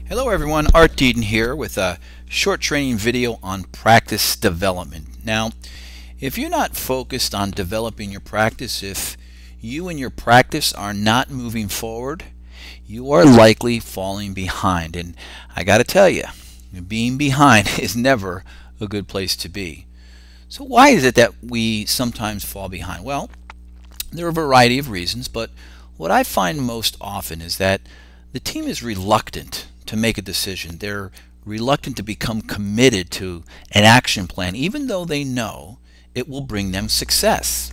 Hello everyone, Art Deden here with a short training video on practice development. Now, if you're not focused on developing your practice, if you and your practice are not moving forward, you are likely falling behind. And I got to tell you, being behind is never a good place to be. So why is it that we sometimes fall behind? Well, there are a variety of reasons, but what I find most often is that the team is reluctant to make a decision. They're reluctant to become committed to an action plan, even though they know it will bring them success.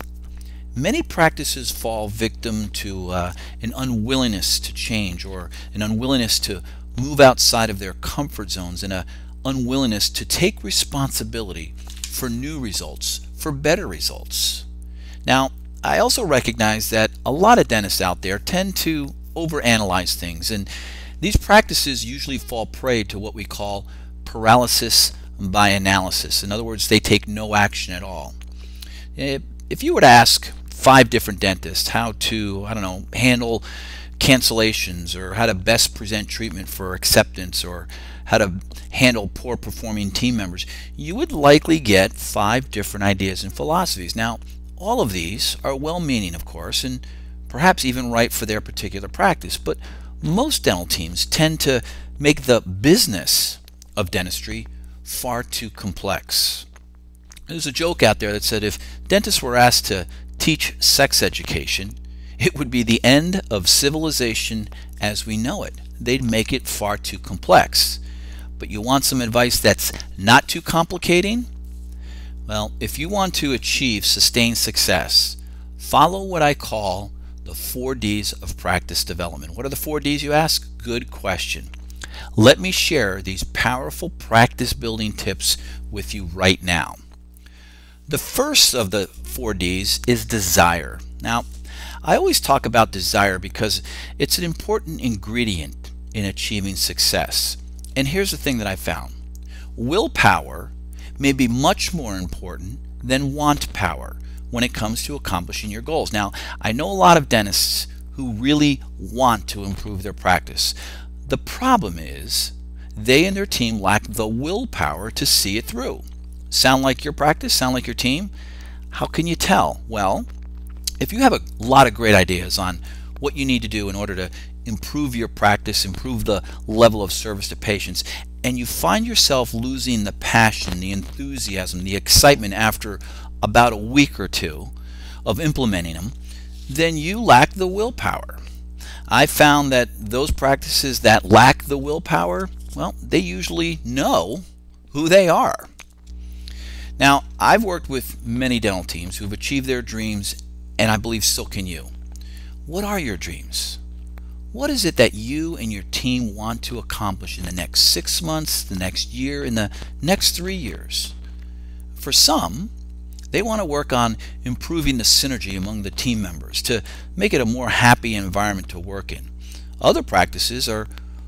Many practices fall victim to an unwillingness to change, or an unwillingness to move outside of their comfort zones, and an unwillingness to take responsibility for new results, for better results. Now, I also recognize that a lot of dentists out there tend to overanalyze things, and these practices usually fall prey to what we call paralysis by analysis. In other words, they take no action at all. If you were to ask 5 different dentists how to, handle cancellations, or how to best present treatment for acceptance, or how to handle poor performing team members, you would likely get 5 different ideas and philosophies. Now, all of these are well-meaning, of course, and perhaps even right for their particular practice, but most dental teams tend to make the business of dentistry far too complex. There's a joke out there that said if dentists were asked to teach sex education, it would be the end of civilization as we know it. They'd make it far too complex. But you want some advice that's not too complicating? Well, if you want to achieve sustained success, follow what I call the 4 Ds of practice development. What are the 4 Ds, you ask? Good question. Let me share these powerful practice building tips with you right now. The first of the 4 Ds is desire. Now, I always talk about desire because it's an important ingredient in achieving success. And here's the thing that I found. Willpower may be much more important than want power when it comes to accomplishing your goals. Now, I know a lot of dentists who really want to improve their practice. The problem is they and their team lack the willpower to see it through. Sound like your practice? Sound like your team? How can you tell? Well, if you have a lot of great ideas on what you need to do in order to improve your practice, improve the level of service to patients, and you find yourself losing the passion, the enthusiasm, the excitement after about a week or 2 of implementing them, then you lack the willpower. I found that those practices that lack the willpower, well, they usually know who they are. Now, I've worked with many dental teams who've achieved their dreams, and I believe so can you. What are your dreams? What is it that you and your team want to accomplish in the next 6 months, the next year, in the next 3 years? For some, they want to work on improving the synergy among the team members to make it a more happy environment to work in. Other practices are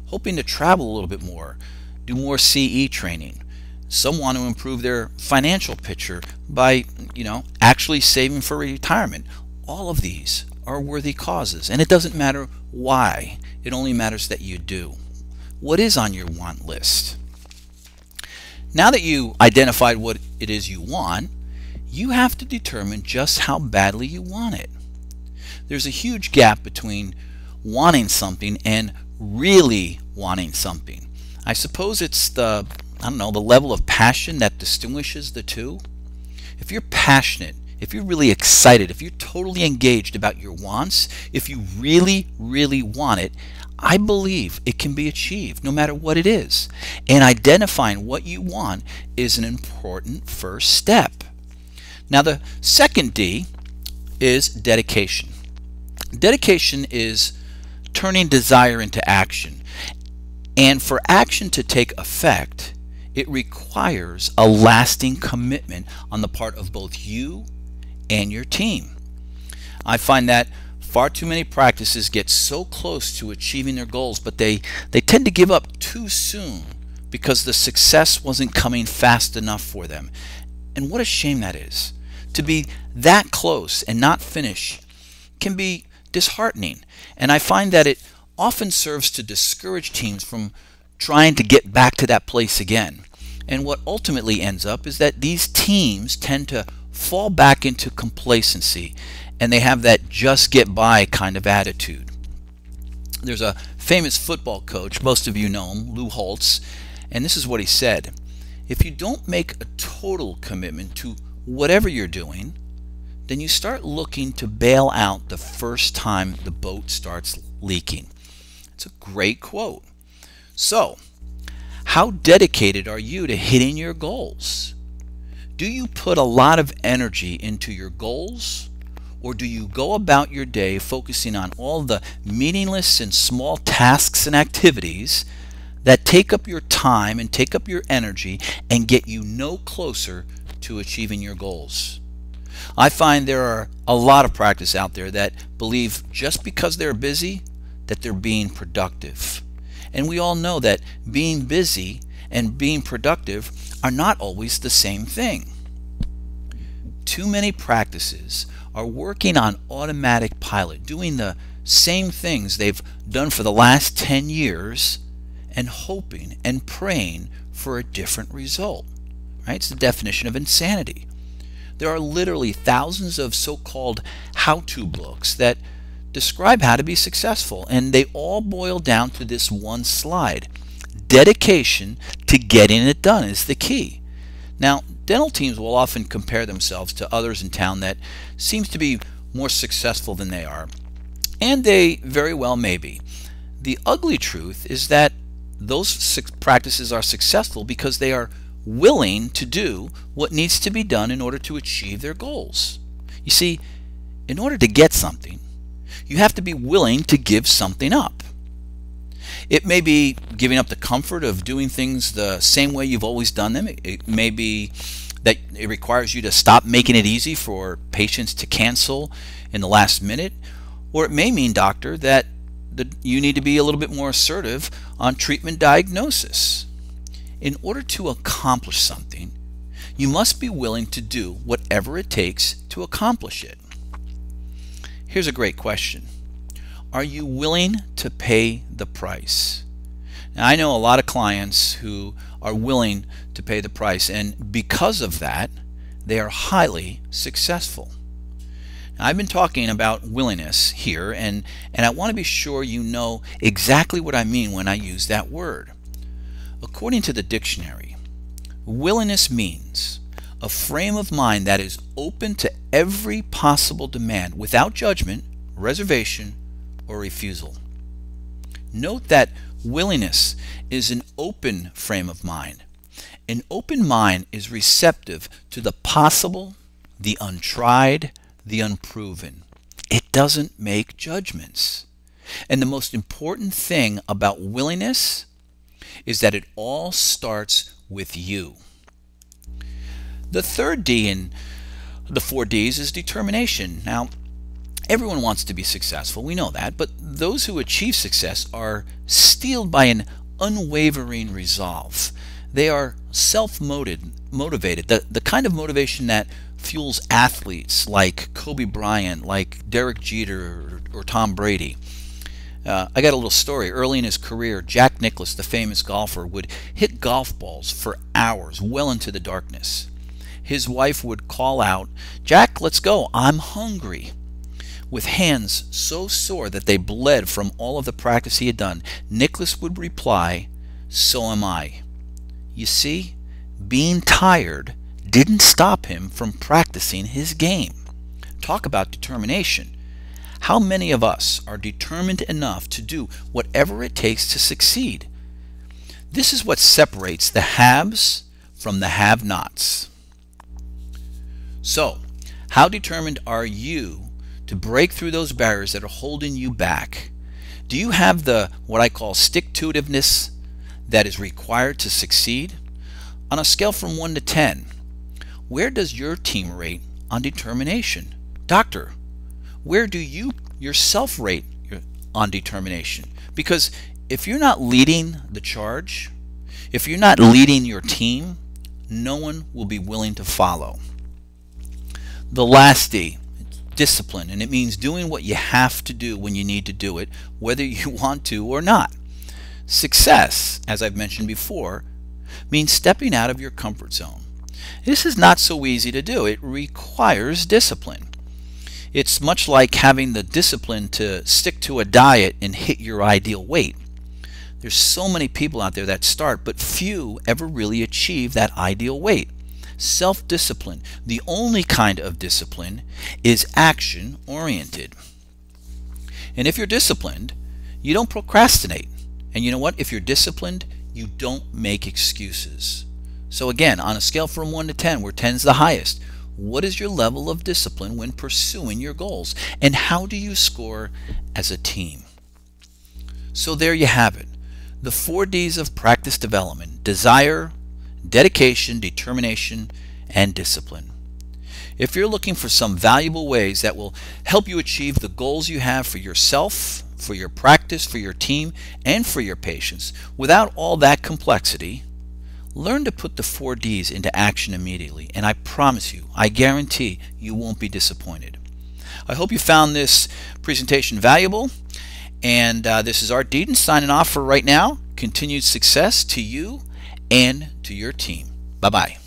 hoping to travel a little bit more, do more CE training. Some want to improve their financial picture by, actually saving for retirement. All of these are worthy causes, and it doesn't matter why. It only matters that you do. What is on your want list? Now that you identified what it is you want, you have to determine just how badly you want it. There's a huge gap between wanting something and really wanting something. I suppose it's the level of passion that distinguishes the two. If you're passionate, if you're really excited, if you're totally engaged about your wants, if you really, really want it, I believe it can be achieved no matter what it is. And identifying what you want is an important first step. Now, the second D is dedication. Dedication is turning desire into action. And for action to take effect, it requires a lasting commitment on the part of both you and your team. I find that far too many practices get so close to achieving their goals, but they tend to give up too soon because the success wasn't coming fast enough for them. And what a shame that is. To be that close and not finish can be disheartening. And I find that it often serves to discourage teams from trying to get back to that place again. And what ultimately ends up is that these teams tend to fall back into complacency, and they have that just get by kind of attitude. There's a famous football coach, most of you know him, Lou Holtz, and this is what he said: if you don't make a total commitment to whatever you're doing, then you start looking to bail out the first time the boat starts leaking. It's a great quote. So, how dedicated are you to hitting your goals? Do you put a lot of energy into your goals, or do you go about your day focusing on all the meaningless and small tasks and activities that take up your time and take up your energy and get you no closer to achieving your goals? I find there are a lot of practice out there that believe just because they're busy that they're being productive. And we all know that being busy and being productive are not always the same thing. Too many practices are working on automatic pilot, doing the same things they've done for the last 10 years and hoping and praying for a different result. Right? It's the definition of insanity. There are literally thousands of so-called how-to books that describe how to be successful, and they all boil down to this one slide. Dedication to getting it done is the key. Now, dental teams will often compare themselves to others in town that seems to be more successful than they are, and they very well may be. The ugly truth is that those practices are successful because they are willing to do what needs to be done in order to achieve their goals. You see, in order to get something, you have to be willing to give something up. It may be giving up the comfort of doing things the same way you've always done them. It may be that it requires you to stop making it easy for patients to cancel in the last minute. Or it may mean, doctor, that you need to be a little bit more assertive on treatment diagnosis. In order to accomplish something, you must be willing to do whatever it takes to accomplish it. Here's a great question. Are you willing to pay the price? Now, I know a lot of clients who are willing to pay the price, and because of that, they are highly successful. Now, I've been talking about willingness here, and I want to be sure you know exactly what I mean when I use that word. According to the dictionary, willingness means a frame of mind that is open to every possible demand without judgment, reservation, or refusal. Note that willingness is an open frame of mind. An open mind is receptive to the possible, the untried, the unproven. It doesn't make judgments. And the most important thing about willingness is that it all starts with you. The third D in the 4 Ds is determination. Now, everyone wants to be successful, we know that, but those who achieve success are steeled by an unwavering resolve. They are self-motivated, the kind of motivation that fuels athletes like Kobe Bryant, like Derek Jeter, or Tom Brady. I got a little story. Early in his career, Jack Nicklaus, the famous golfer, would hit golf balls for hours, well into the darkness. His wife would call out, "Jack, let's go, I'm hungry." With hands so sore that they bled from all of the practice he had done, Nicklaus would reply, "So am I." You see, being tired didn't stop him from practicing his game. Talk about determination. How many of us are determined enough to do whatever it takes to succeed? This is what separates the haves from the have-nots. So, how determined are you to break through those barriers that are holding you back? Do you have the what I call stick-to-itiveness that is required to succeed? On a scale from 1 to 10, where does your team rate on determination? Doctor, where do you yourself rate on determination? Because if you're not leading the charge, if you're not leading your team, no one will be willing to follow. The last D, discipline, and it means doing what you have to do when you need to do it, whether you want to or not. Success, as I've mentioned before, means stepping out of your comfort zone. This is not so easy to do. It requires discipline. It's much like having the discipline to stick to a diet and hit your ideal weight. There's so many people out there that start, but few ever really achieve that ideal weight. Self-discipline, the only kind of discipline, is action-oriented. And if you're disciplined, you don't procrastinate. And you know what? If you're disciplined, you don't make excuses. So again, on a scale from 1 to 10, where 10 is the highest, what is your level of discipline when pursuing your goals? And how do you score as a team? So there you have it. The 4 Ds of practice development: desire, dedication, determination, and discipline. If you're looking for some valuable ways that will help you achieve the goals you have for yourself, for your practice, for your team, and for your patients without all that complexity, learn to put the 4 Ds into action immediately, and I promise you, I guarantee you won't be disappointed. I hope you found this presentation valuable, and this is Art Deden signing off for right now. Continued success to you and to your team. Bye-bye.